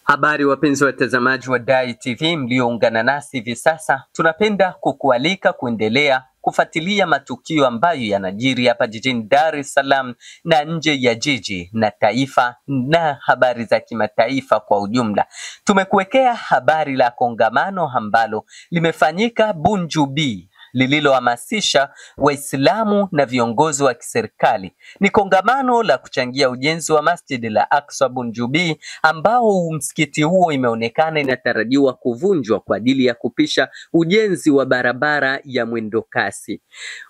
Habari wapenzi watazamaji wa Dai TV mlioungana nasi hivi sasa, tunapenda kukualika kuendelea kufuatilia matukio ambayo yanajiri hapa jijini Dar es Salaam na nje ya jiji na taifa na habari za kimataifa kwa ujumla. Tumekuwekea habari la kongamano ambalo limefanyika Bunju B lililohamasisha Waislamu na viongozi wa kiserikali. Ni kongamano la kuchangia ujenzi wa Masjid Al-Aqsa Bunju B, ambao msikiti huo imeonekana inatarajiwa kuvunjwa kwa ajili ya kupisha ujenzi wa barabara ya mwendo kasi.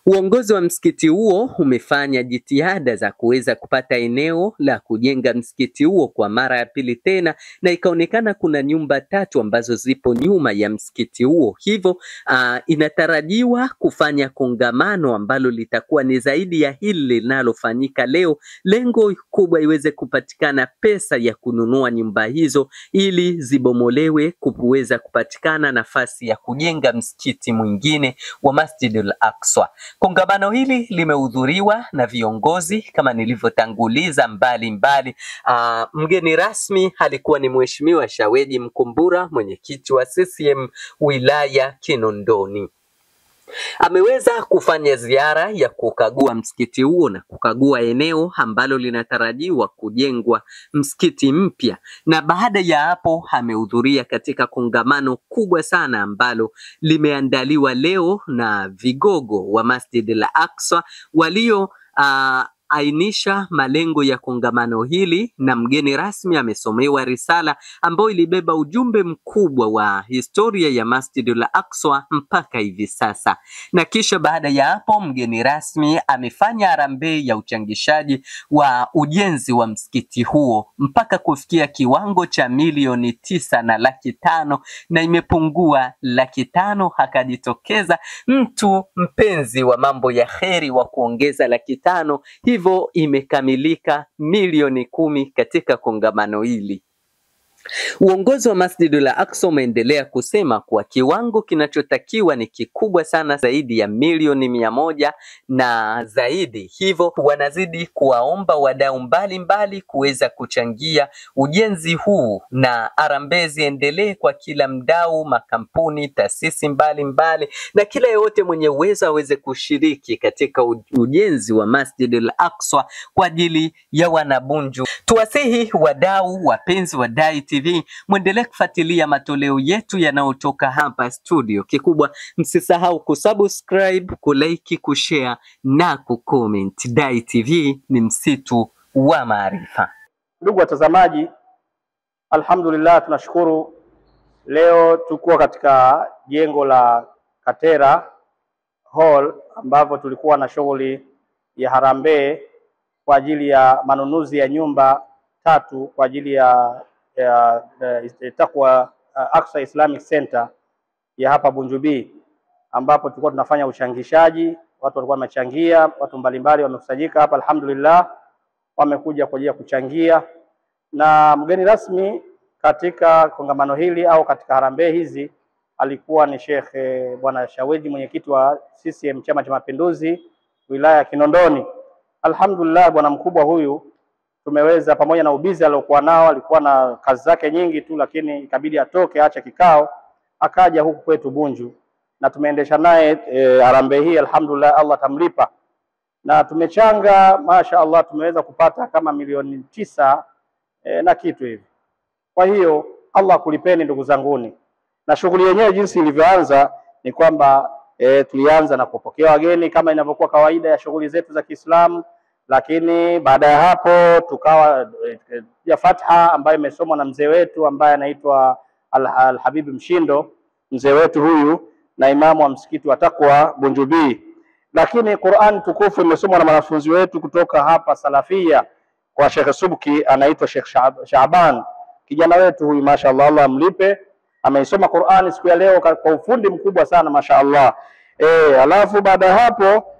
Uongozi wa msikiti huo umefanya jitihada za kuweza kupata eneo la kujenga msikiti huo kwa mara ya pili tena, na ikaonekana kuna nyumba 3 ambazo zipo nyuma ya msikiti huo. Hivyo inatarajiwa kufanya kongamano ambalo litakuwa ni zaidi ya hili linalofanyika leo. Lengo kubwa iweze kupatikana pesa ya kununua nyumba hizo ili zibomolewe, kuweza kupatikana nafasi ya kujenga msikiti mwingine wa Masjid Al-Aqsa. Kongamano hili limehudhuriwa na viongozi kama nilivyotanguliza mbalimbali. Mgeni rasmi alikuwa ni Mheshimiwa Shaweji Mkumbura, mwenyekiti wa CCM wilaya Kinondoni. Ameweza kufanya ziara ya kukagua msikiti huo na kukagua eneo ambalo linatarajiwa kujengwa msikiti mpya, na baada ya hapo amehudhuria katika kongamano kubwa sana ambalo limeandaliwa leo na vigogo wa Masjid Al-Aqsa walio ainisha malengo ya kongamano hili, na mgeni rasmi amesomewa risala ambayo ilibeba ujumbe mkubwa wa historia ya Masjid Al-Aqsa mpaka hivi sasa. Na kisha baada ya hapo mgeni rasmi amefanya harambee ya uchangishaji wa ujenzi wa msikiti huo mpaka kufikia kiwango cha milioni 9,500,000 na imepungua 500,000. Akajitokeza mtu mpenzi wa mambo ya kheri wa kuongeza 500,000, hivyo imekamilika milioni 10 katika kongamano hili. Uongozi wa Masjid Al-Aqsa umeendelea kusema kuwa kiwango kinachotakiwa ni kikubwa sana, zaidi ya milioni 100 na zaidi. Hivyo wanazidi kuwaomba wadau mbalimbali kuweza kuchangia ujenzi huu, na harambee ziendelee kwa kila mdau, makampuni, taasisi mbalimbali na kila yote mwenye uwezo aweze kushiriki katika ujenzi wa Masjid Al-Aqsa kwa ajili ya wanabunju. Tuwasihi wadau wapenzi wa Dai TV muendelee kufuatilia matoleo yetu yanayotoka hapa studio. Kikubwa msisahau kusubscribe, kulike, kushare na kucomment. Dai TV ni msitu wa maarifa. Ndugu watazamaji, alhamdulillah, tunashukuru leo tuko katika jengo la Katera Hall ambapo tulikuwa na shughuli ya harambee kwa ajili ya manunuzi ya nyumba 3 kwa ajili ya Taqwa Aqsa Islamic Center ya hapa Bunju B, ambapo tulikuwa tunafanya uchangishaji. Watu walikuwa wamechangia, watu mbalimbali wamekusanyika hapa, alhamdulillah wamekuja kwa ajili ya kuchangia. Na mgeni rasmi katika kongamano hili au katika harambee hizi alikuwa ni Sheikh Bwana Shaweji, mwenyekiti wa CCM Chama cha Mapinduzi wilaya ya Kinondoni. Alhamdulillah, bwana mkubwa huyu tumeweza, pamoja na ubizi aliokuwa nao, alikuwa na kazi zake nyingi tu, lakini ikabidi atoke aache kikao akaja huku kwetu Bunju, na tumeendesha naye harambee hii. Alhamdulillah, Allah tamlipa, na tumechanga masha Allah, tumeweza kupata kama milioni 9 na kitu hivi. Kwa hiyo Allah kulipeni ndugu zanguni. Na shughuli yenyewe jinsi ilivyoanza ni kwamba tulianza na kupokea wageni kama inavyokuwa kawaida ya shughuli zetu za Kiislamu, lakini baada ya hapo tukawa ya Fatha ambayo imesomwa na mzee wetu ambaye anaitwa Al-Habib Mshindo, mzee wetu huyu na imamu wa msikiti wa Taqwa Bunju B. Lakini Qur'an tukufu imesomwa na wanafunzi wetu kutoka hapa Salafia kwa Sheikh Subki, anaitwa Sheikh Shaaban, kijana wetu huyu mashaallah, Allah amlipe, ameisoma Qur'an siku ya leo kwa ufundi mkubwa sana mashaallah. Alafu baada ya hapo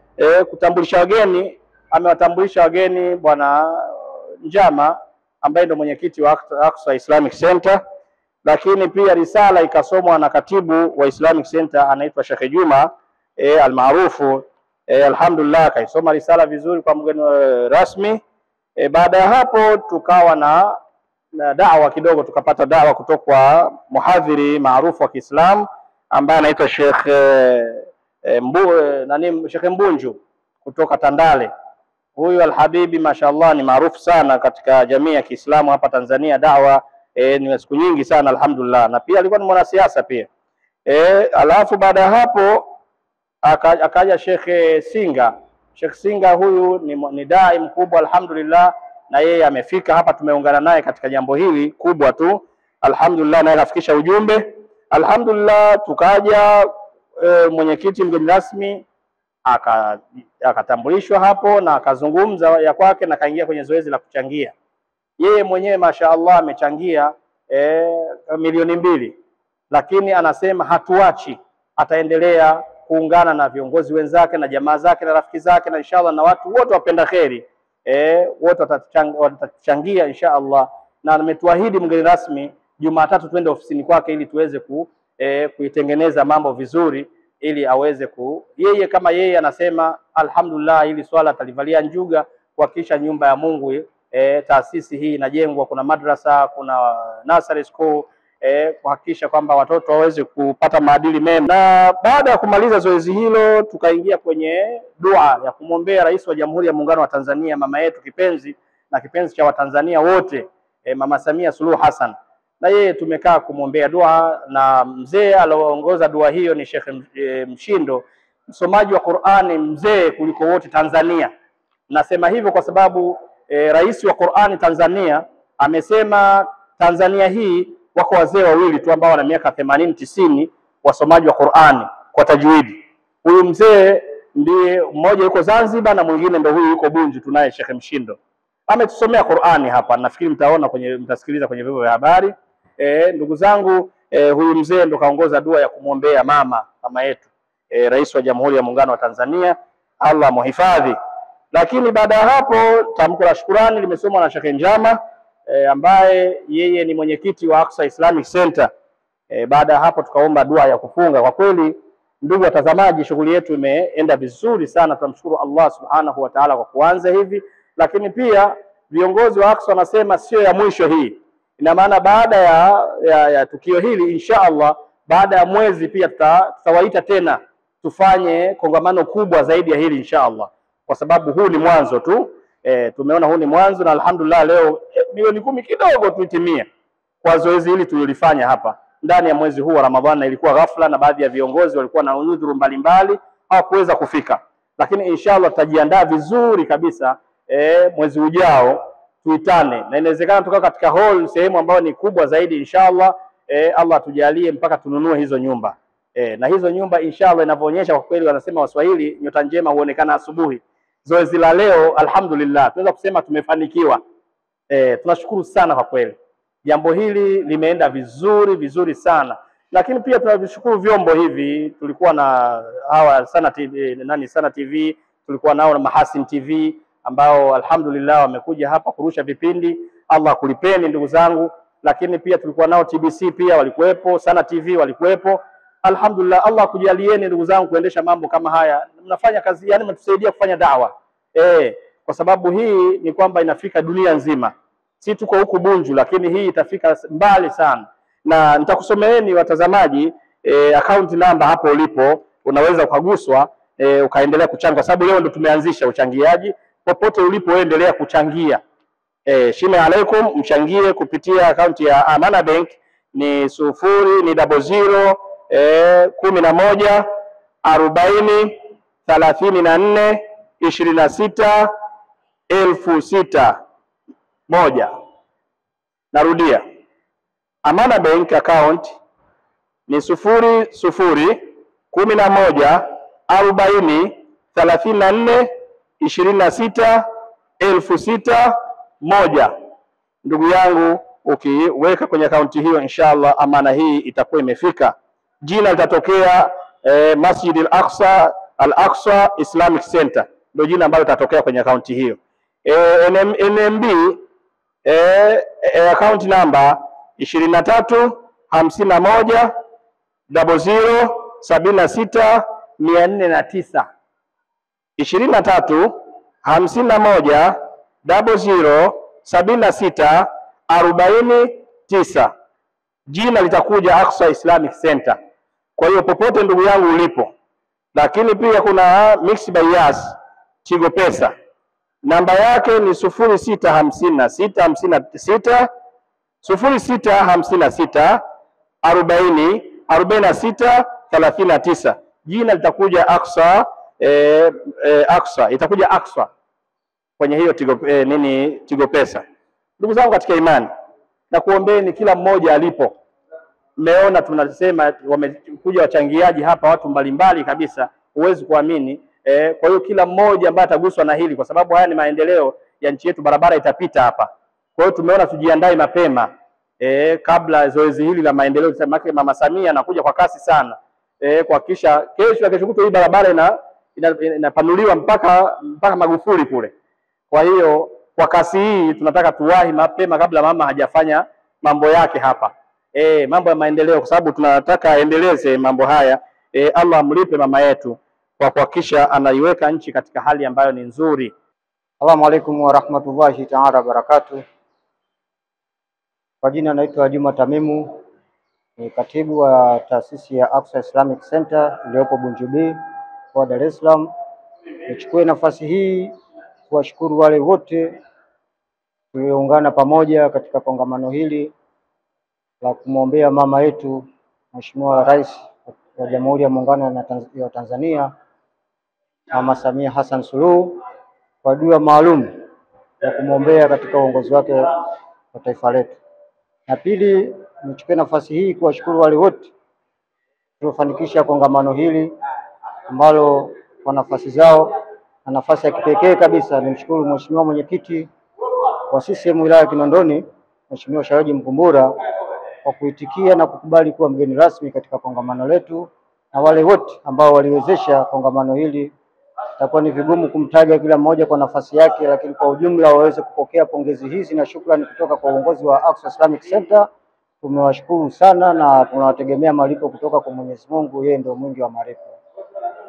kutambulisha wageni, amewatambulisha wageni bwana Njama ambaye ndio mwenyekiti wa Aqsa Islamic Center, lakini pia risala ikasomwa na katibu wa Islamic Center anaitwa Sheikh Juma almaarufu. Alhamdulillah kaisoma risala vizuri kwa mgeni rasmi. Baada ya hapo tukawa da'wa kidogo, tukapata da'wa kutoka kwa muhadhiri maarufu wa Kiislamu ambaye anaitwa Sheikh Sheikh Mbunju kutoka Tandale. Huyu Alhabibi mashaallah ni maarufu sana katika jamii ya Kiislamu hapa Tanzania, da'wa ni siku nyingi sana alhamdulillah, na pia alikuwa ni mwanasiasa pia. Alafu baada ya hapo akaja Sheikh Singa. Sheikh Singa huyu ni dai mkubwa alhamdulillah, na yeye amefika hapa, tumeungana naye katika jambo hili kubwa tu alhamdulillah, naye kafikisha ujumbe alhamdulillah. Tukaja mwenyekiti mgeni rasmi akatambulishwa hapo na akazungumza ya kwake na kaingia kwenye zoezi la kuchangia. Yeye mwenyewe mashaallah amechangia milioni 2, lakini anasema hatuachi, ataendelea kuungana na viongozi wenzake na jamaa zake na rafiki zake na inshallah na watu wote wapenda kheri wote watachangia inshallah, na ametuahidi mgeni rasmi Jumatatu twende ofisini kwake ili tuweze kuitengeneza mambo vizuri, ili aweze yeye kama yeye anasema alhamdulillah, hili swala atalivalia njuga kuhakikisha nyumba ya Mungu taasisi hii inajengwa, kuna madrasa, kuna nursery school, kuhakikisha kwamba watoto waweze kupata maadili mema. Na baada ya kumaliza zoezi hilo tukaingia kwenye dua ya kumwombea Rais wa Jamhuri ya Muungano wa Tanzania, mama yetu kipenzi na kipenzi cha Watanzania wote, Mama Samia Suluhu Hassan. Na yeye tumekaa kumwombea dua, na mzee alioongoza dua hiyo ni Sheikh Mshindo, msomaji wa Qur'ani mzee kuliko wote Tanzania. Nasema hivyo kwa sababu rais wa Qur'ani Tanzania amesema Tanzania hii wako wazee wawili tu ambao wana miaka 80-90 wasomaji wa Qur'ani kwa tajwidi. Huyu mzee ndiye mmoja yuko Zanzibar na mwingine ndio huyu yuko Bunju, tunaye Sheikh Mshindo. Ametusomea Qur'ani hapa, nafikiri mtasikiliza kwenye vyombo vya habari. Ndugu zangu, huyu mzee ndo kaongoza dua ya kumwombea mama yetu Rais wa Jamhuri ya Muungano wa Tanzania, Allah muhifadhi. Lakini baada ya hapo tamko la shukrani limesomwa na Sheikh Njama ambaye yeye ni mwenyekiti wa Aqsa Islamic Center. Baada ya hapo tukaomba dua ya kufunga. Kwa kweli ndugu watazamaji, shughuli yetu imeenda vizuri sana, tunamshukuru Allah subhanahu wa ta'ala kwa kuanza hivi, lakini pia viongozi wa Aqsa wanasema sio ya mwisho hii. Ina maana baada ya tukio hili inshallah, baada ya mwezi pia tutawaita tena tufanye kongamano kubwa zaidi ya hili inshallah, kwa sababu huu ni mwanzo tu. Tumeona huu ni mwanzo, na alhamdulillah leo milioni 10 kidogo tuitimia kwa zoezi hili tulilofanya hapa ndani ya mwezi huu wa Ramadhani, na ilikuwa ghafla na baadhi ya viongozi walikuwa na udhuru mbalimbali hawakuweza kufika, lakini inshallah tutajiandaa vizuri kabisa. Mwezi ujao tuitane, na inawezekana tukaa katika hall sehemu ambayo ni kubwa zaidi inshallah. Allah tujalie mpaka tununue hizo nyumba. Na hizo nyumba inshallah inavyoonyesha, kwa kweli wanasema Waswahili, nyota njema huonekana asubuhi. Zoezi la leo alhamdulillah tunaweza kusema tumefanikiwa. Tunashukuru sana kwa kweli, jambo hili limeenda vizuri sana. Lakini pia tunavishukuru vyombo hivi, tulikuwa na hawa Sana TV, tulikuwa nao na Mahasin TV ambao alhamdulillah wamekuja hapa kurusha vipindi. Allah kulipeni ndugu zangu. Lakini pia tulikuwa nao TBC pia walikuwepo, Sana TV walikuwepo. Alhamdulillah, Allah kujalieni ndugu zangu kuendesha mambo kama haya. Mnafanya kazi, yani mnatusaidia kufanya da'wa. Kwa sababu hii ni kwamba inafika dunia nzima. Si tuko huku Bunju, lakini hii itafika mbali sana. Na nitakusomeeni watazamaji account number hapo ulipo, unaweza ukaguswa ukaendelea kuchanga, kwa sababu leo ndo tumeanzisha uchangiaji. Popote ulipo endelea kuchangia. Shime alaikum, mchangie kupitia account ya Amana Bank ni 00 11 40 34 26 1006. Narudia, Amana Bank account ni 00 11 40 34 26 1006. Ndugu yangu, ukiweka kwenye akaunti hiyo inshallah amana hii itakuwa imefika. Jina litatokea Masjid Al-Aqsa Islamic Center, ndio jina ambalo litatokea kwenye akaunti hiyo. NMB account number 23 51 00 76 409. 23 51 00 76 49. Jina litakuja Aqsa Islamic Center. Kwa hiyo popote ndugu yangu ulipo, lakini pia kuna Mixx by Yas Tigo Pesa, namba yake ni 0656 404639. Jina litakuja Aqsa, Aqsa itakuja Aqsa kwenye hiyo Tigo Pesa. Ndugu zangu katika imani, na kuombeeni kila mmoja alipo. Mmeona tunasema wamekuja wachangiaji hapa, watu mbalimbali kabisa, huwezi kuamini. Kwa hiyo kila mmoja ambaye ataguswa na hili, kwa sababu haya ni maendeleo ya nchi yetu, barabara itapita hapa. Kwa hiyo tumeona tujiandae mapema kabla zoezi hili la maendeleo. Mama Samia anakuja kwa kasi sana kuhakikisha kesho kutwa hii barabara inapanuliwa mpaka Magufuli kule. Kwa hiyo kwa kasi hii tunataka tuwahi mapema kabla mama hajafanya mambo yake hapa. Mambo ya maendeleo, kwa sababu tunataka aendeleze mambo haya. Allah amlipe mama yetu kwa kuhakikisha anaiweka nchi katika hali ambayo ni nzuri. Assalamu alaikum wa rahmatullahi ta'ala barakatuh. Kwa jina naitwa Juma Tamimu, ni katibu wa taasisi ya Aqsa Islamic Center iliyopo Bunjubi kwa Dar es Salaam. Nichukue nafasi hii kuwashukuru wale wote tulioungana pamoja katika kongamano hili la kumwombea mama yetu Mheshimiwa Rais wa Jamhuri ya Muungano wa Tanzania, Mama Samia Hassan Suluhu, kwa dua maalum ya kumwombea katika uongozi wake wa taifa letu. Na pili, nichukue nafasi hii kuwashukuru wale wote waliofanikisha kongamano hili ambalo kwa nafasi zao na nafasi ya kipekee kabisa nimshukuru Mheshimiwa Mwenyekiti wa CCM wilaya ya Kinondoni, Mheshimiwa Sharaji Mkumbura, kwa kuitikia na kukubali kuwa mgeni rasmi katika kongamano letu, na wale wote ambao waliwezesha kongamano hili. Itakuwa ni vigumu kumtaja kila mmoja kwa nafasi yake, lakini kwa ujumla waweze kupokea pongezi hizi na shukrani kutoka kwa uongozi wa Aqsa Islamic Center. Tumewashukuru sana na tunawategemea malipo kutoka kwa Mwenyezi Mungu, yeye ndio mwingi wa malipo.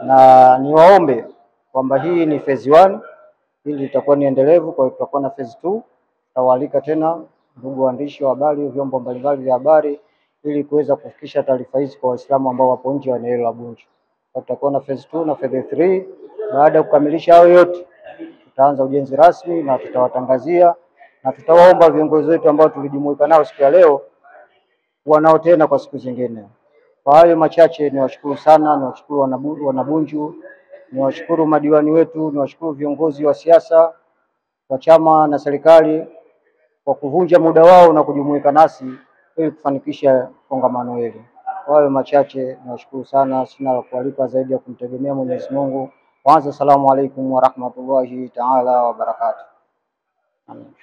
Na niwaombe kwamba hii ni phase 1, hili litakuwa ni endelevu. Kwa hiyo tutakuwa na phase 2. Tutawaalika tena ndugu waandishi wa habari, vyombo mbalimbali vya habari, ili kuweza kufikisha taarifa hizi kwa Waislamu ambao wapo nje ya eneo la Bunju. Tutakuwa na phase 2 na phase 3. Baada ya kukamilisha hayo yote, tutaanza ujenzi rasmi na tutawatangazia, na tutawaomba viongozi wetu ambao tulijumuika nao siku ya leo kuwa nao tena kwa siku zingine. Kwa hayo machache, niwashukuru sana, niwashukuru wanabunju, niwashukuru madiwani wetu, niwashukuru viongozi wa siasa wa chama na serikali kwa kuvunja muda wao na kujumuika nasi ili kufanikisha kongamano hili. Kwa hayo machache, niwashukuru sana, sina la kualipa zaidi ya kumtegemea Mwenyezi Mungu. Kwanza, assalamu alaikum wa rahmatullahi ta'ala wa barakatuh. Amin.